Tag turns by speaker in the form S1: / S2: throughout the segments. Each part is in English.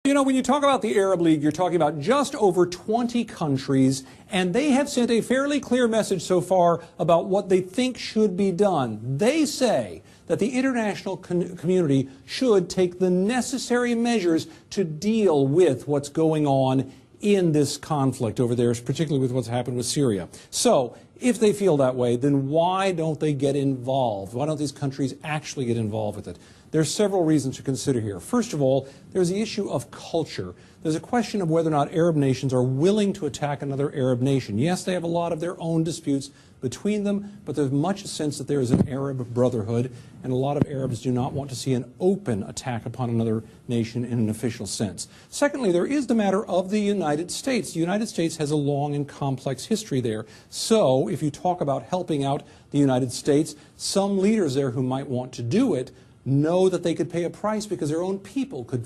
S1: You know, when you talk about the Arab League, you're talking about just over 20 countries, and they have sent a fairly clear message so far about what they think should be done. They say that the international community should take the necessary measures to deal with what's going on in this conflict over there, particularly with what's happened with Syria. So, if they feel that way, then why don't they get involved? Why don't these countries actually get involved with it? There's several reasons to consider here. First of all, there's the issue of culture. There's a question of whether or not Arab nations are willing to attack another Arab nation. Yes, they have a lot of their own disputes between them, but there's much sense that there is an Arab brotherhood, and a lot of Arabs do not want to see an open attack upon another nation in an official sense. Secondly, there is the matter of the United States. The United States has a long and complex history there. So, if you talk about helping out the United States, some leaders there who might want to do it know that they could pay a price because their own people could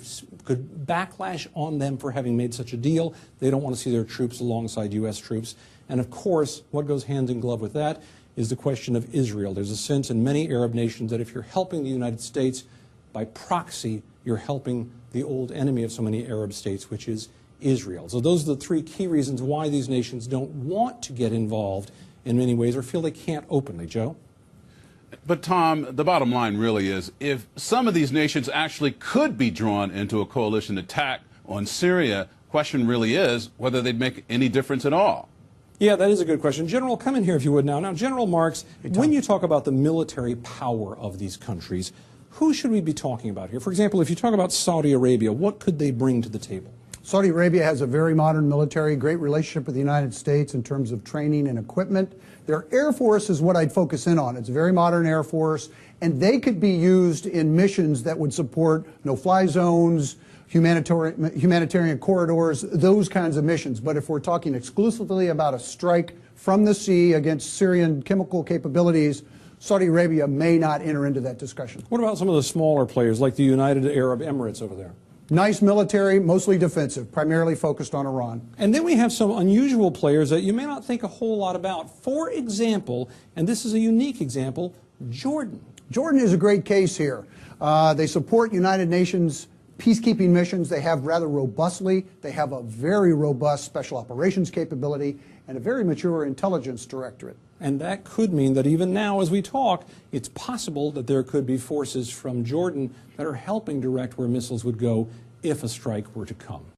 S1: backlash on them for having made such a deal. They don't want to see their troops alongside U.S. troops. And of course, what goes hand in glove with that is the question of Israel. There's a sense in many Arab nations that if you're helping the United States, by proxy, you're helping the old enemy of so many Arab states, which is Israel. So those are the three key reasons why these nations don't want to get involved in many ways or feel they can't openly. Joe?
S2: But, Tom, the bottom line really is if some of these nations actually could be drawn into a coalition attack on Syria, the question really is whether they'd make any difference at all.
S1: Yeah, that is a good question. General, come in here if you would now. Now, General Marks, when you talk about the military power of these countries, who should we be talking about here? For example, if you talk about Saudi Arabia, what could they bring to the table?
S3: Saudi Arabia has a very modern military, great relationship with the United States in terms of training and equipment. Their Air Force is what I'd focus in on. It's a very modern Air Force, and they could be used in missions that would support no-fly zones, humanitarian corridors, those kinds of missions. But if we're talking exclusively about a strike from the sea against Syrian chemical capabilities, Saudi Arabia may not enter into that discussion.
S1: What about some of the smaller players like the United Arab Emirates over there?
S3: Nice military, mostly defensive, primarily focused on Iran.
S1: And then we have some unusual players that you may not think a whole lot about. For example, and this is a unique example, Jordan.
S3: Jordan is a great case here. They support United Nations peacekeeping missions. They have rather robustly. They have a very robust special operations capability and a very mature intelligence directorate.
S1: And that could mean that even now as we talk, it's possible that there could be forces from Jordan that are helping direct where missiles would go if a strike were to come.